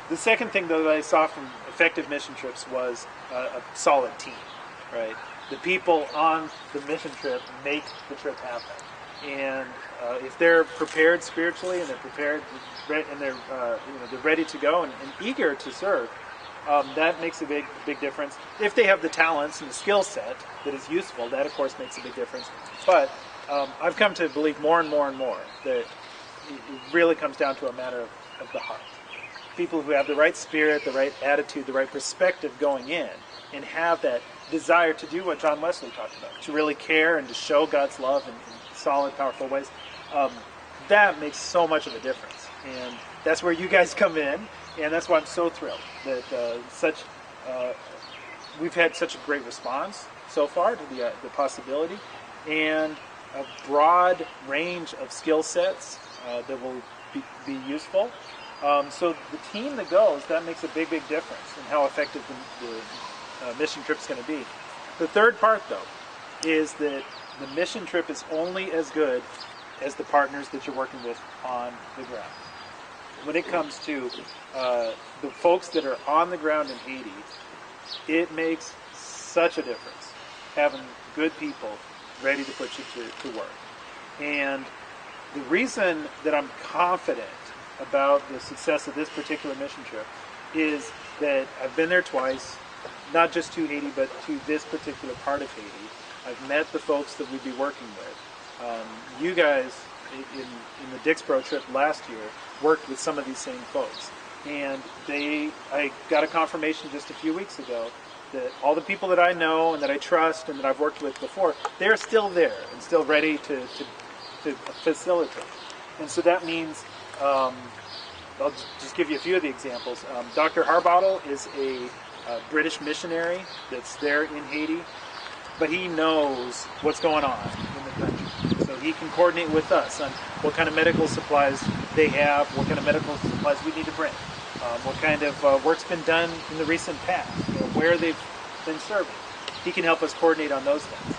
The second thing, though, that I saw from effective mission trips was a solid team, right? The people on the mission trip make the trip happen. And if they're prepared spiritually and they're prepared and they're they're ready to go and eager to serve, that makes a big difference. If they have the talents and the skill set that is useful, that of course makes a big difference. But I've come to believe more and more and more that it really comes down to a matter of the heart. People who have the right spirit, the right attitude, the right perspective going in, and have that desire to do what John Wesley talked about, to really care and to show God's love in solid, powerful ways, that makes so much of a difference. And that's where you guys come in, and that's why I'm so thrilled that we've had such a great response so far to the possibility, and a broad range of skill sets that will be useful. So the team that goes, that makes a big difference in how effective the mission trip is going to be. The third part, though, is that the mission trip is only as good as the partners that you're working with on the ground. When it comes to the folks that are on the ground in Haiti, it makes such a difference having good people ready to put you to work. And the reason that I'm confident about the success of this particular mission trip is that I've been there twice, not just to Haiti, but to this particular part of Haiti. I've met the folks that we'd be working with. You guys, in the Dixboro trip last year, worked with some of these same folks. And I got a confirmation just a few weeks ago that all the people that I know and that I trust and that I've worked with before, they're still there and still ready to facilitate. And so that means, I'll just give you a few of the examples. Dr. Harbottle is a British missionary that's there in Haiti, but he knows what's going on in the country. So he can coordinate with us on what kind of medical supplies they have, what kind of medical supplies we need to bring, what kind of work's been done in the recent past, where they've been serving. He can help us coordinate on those things.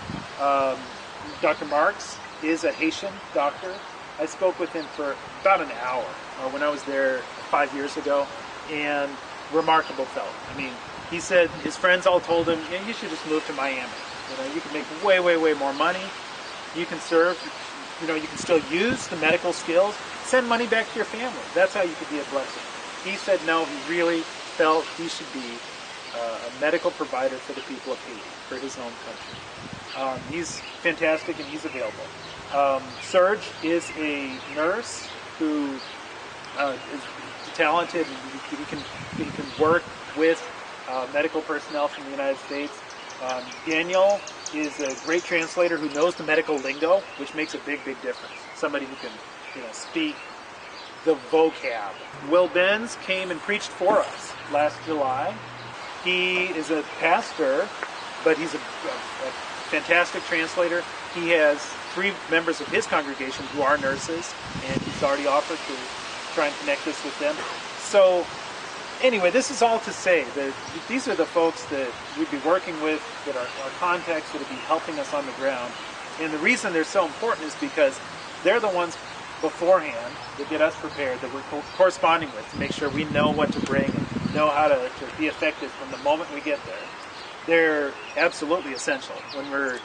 Dr. Marks is a Haitian doctor. I spoke with him for about an hour when I was there 5 years ago, and remarkable fellow. I mean, he said his friends all told him, you should just move to Miami. You can make way more money. You can serve. You can still use the medical skills. Send money back to your family. That's how you could be a blessing. He said no, he really felt he should be a medical provider for the people of Haiti, for his own country. He's fantastic and he's available. Serge is a nurse who is talented, and he can work with medical personnel from the United States. Daniel is a great translator who knows the medical lingo, which makes a big difference. Somebody who can speak the vocab. Will Benz came and preached for us last July. He is a pastor, but he's a fantastic translator. He has 3 members of his congregation who are nurses, and he's already offered to try and connect us with them. So anyway, this is all to say that these are the folks that we'd be working with, that are our contacts, that would be helping us on the ground. And the reason they're so important is because they're the ones beforehand that get us prepared, that we're corresponding with, to make sure we know what to bring and know how to be effective from the moment we get there. They're absolutely essential when we're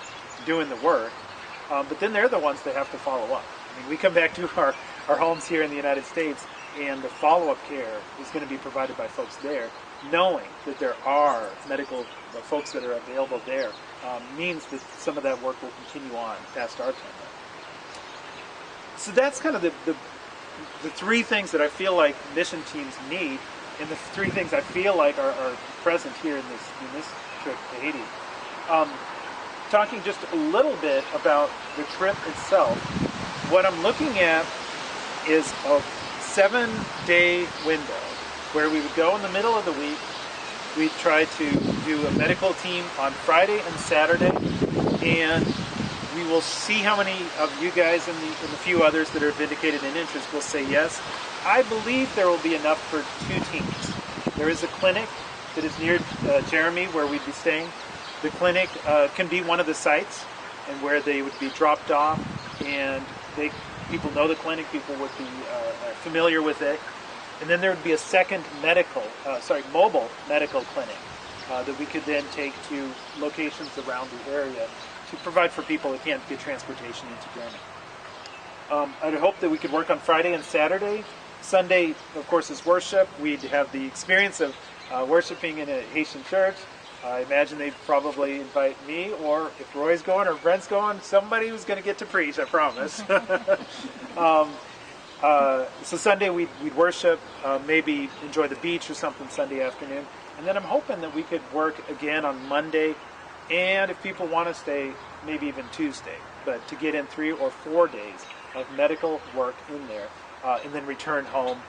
doing the work, but then they're the ones that have to follow up. I mean, we come back to our homes here in the United States, and the follow-up care is going to be provided by folks there. Knowing that there are medical folks that are available there means that some of that work will continue on past our time. So that's kind of the 3 things that I feel like mission teams need, and the 3 things I feel like are present here in this trip to Haiti. Talking just a little bit about the trip itself, what I'm looking at is a 7-day window where we would go in the middle of the week. We'd try to do a medical team on Friday and Saturday, and we will see how many of you guys and the few others that are vindicated in interest will say yes. I believe there will be enough for 2 teams. There is a clinic that is near Jeremy where we'd be staying. The clinic can be one of the sites, and where they would be dropped off, and people know the clinic, people would be familiar with it. And then there would be a second mobile medical clinic that we could then take to locations around the area to provide for people that can't get transportation into Germany. I'd hope that we could work on Friday and Saturday. Sunday, of course, is worship. We'd have the experience of worshiping in a Haitian church. I imagine they'd probably invite me, or if Roy's going or Brent's going, somebody who's going to get to preach, I promise. So Sunday we'd worship, maybe enjoy the beach or something Sunday afternoon. And then I'm hoping that we could work again on Monday, and if people want to stay, maybe even Tuesday, but to get in 3 or 4 days of medical work in there, and then return home.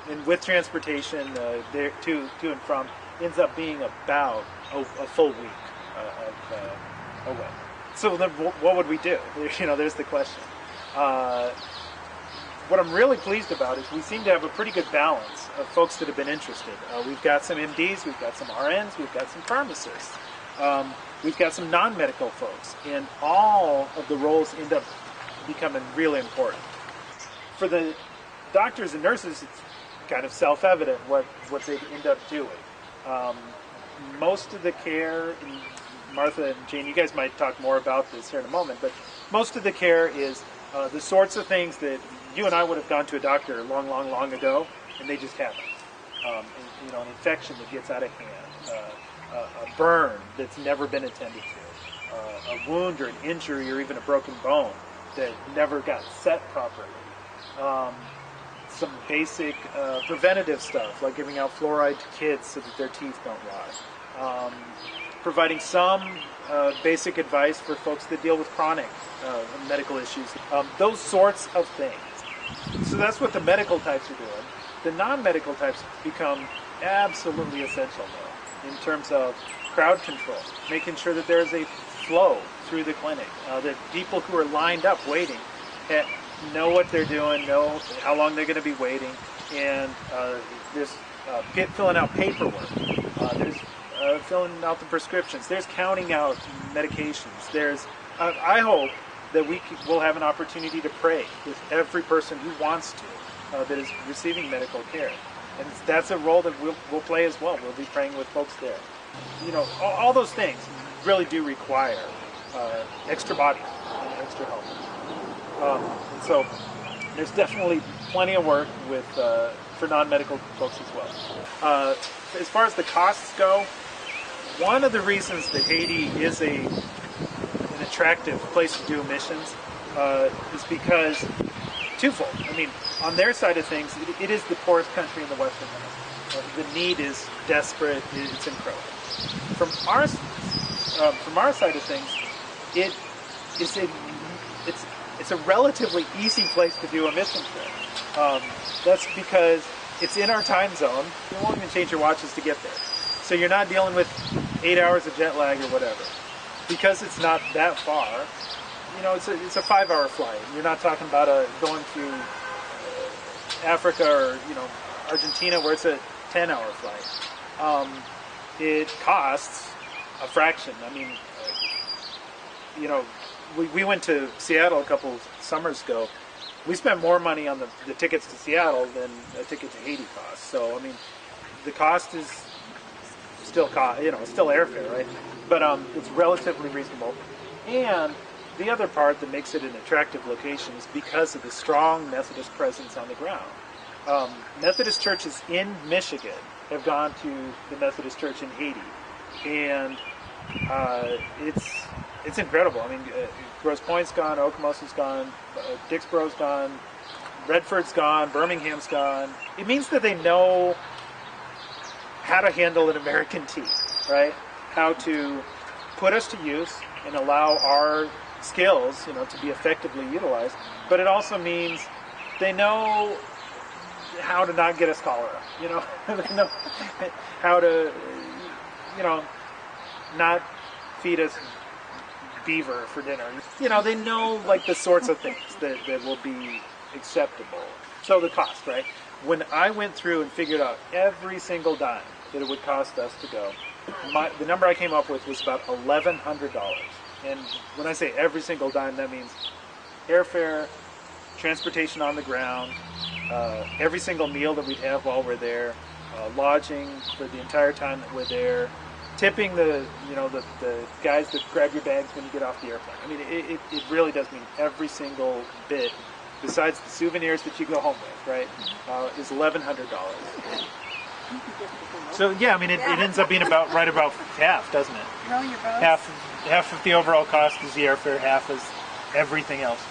And with transportation there to and from, ends up being about a full week away. So then what would we do? There's the question. What I'm really pleased about is we seem to have a pretty good balance of folks that have been interested. We've got some MDs, we've got some RNs, we've got some pharmacists, we've got some non-medical folks, and all of the roles end up becoming really important. For the doctors and nurses, it's kind of self-evident what they end up doing. Most of the care, and Martha and Jane, you guys might talk more about this here in a moment, but most of the care is the sorts of things that you and I would have gone to a doctor long ago, and they just haven't. An infection that gets out of hand, a burn that's never been attended to, a wound or an injury or even a broken bone that never got set properly. Some basic preventative stuff, like giving out fluoride to kids so that their teeth don't rot. Providing some basic advice for folks that deal with chronic medical issues. Those sorts of things. So that's what the medical types are doing. The non-medical types become absolutely essential now in terms of crowd control, making sure that there's a flow through the clinic, that people who are lined up waiting know what they're doing, know how long they're going to be waiting, and there's filling out paperwork, there's filling out the prescriptions, there's counting out medications, there's I hope that we'll have an opportunity to pray with every person who wants to that is receiving medical care, and that's a role that we'll play as well. We'll be praying with folks there. All those things really do require extra bodies and extra help. And so there's definitely plenty of work for non-medical folks as well. As far as the costs go, one of the reasons that Haiti is an attractive place to do missions is because twofold. I mean, on their side of things, it is the poorest country in the Western Hemisphere. The need is desperate. It's incredible. From our side of things, it's a relatively easy place to do a mission trip. That's because it's in our time zone. You won't even change your watches to get there. So you're not dealing with 8 hours of jet lag or whatever. Because it's not that far, it's a 5-hour flight. You're not talking about going to Africa or, Argentina where it's a 10-hour flight. It costs a fraction. I mean, we went to Seattle a couple of summers ago. We spent more money on the tickets to Seattle than a ticket to Haiti costs. So, I mean, the cost is still still airfare, right? But it's relatively reasonable. And the other part that makes it an attractive location is because of the strong Methodist presence on the ground. Methodist churches in Michigan have gone to the Methodist church in Haiti, and it's incredible. I mean, Grosse Pointe's gone, Okamosa's gone, Dixboro's gone, Redford's gone, Birmingham's gone. It means that they know how to handle an American tea, right? How to put us to use and allow our skills, to be effectively utilized. But it also means they know how to not get us cholera. They know how to, not feed us beaver for dinner. They know the sorts of things that will be acceptable. So the cost, right? When I went through and figured out every single dime that it would cost us to go, the number I came up with was about $1,100. And when I say every single dime, that means airfare, transportation on the ground, every single meal that we'd have while we're there, lodging for the entire time that we're there, tipping the guys that grab your bags when you get off the airplane. I mean, it really does mean every single bit, besides the souvenirs that you go home with, right, is $1,100. So yeah, I mean, it ends up being about half, doesn't it? Row your boat. Half of the overall cost is the airfare, half is everything else.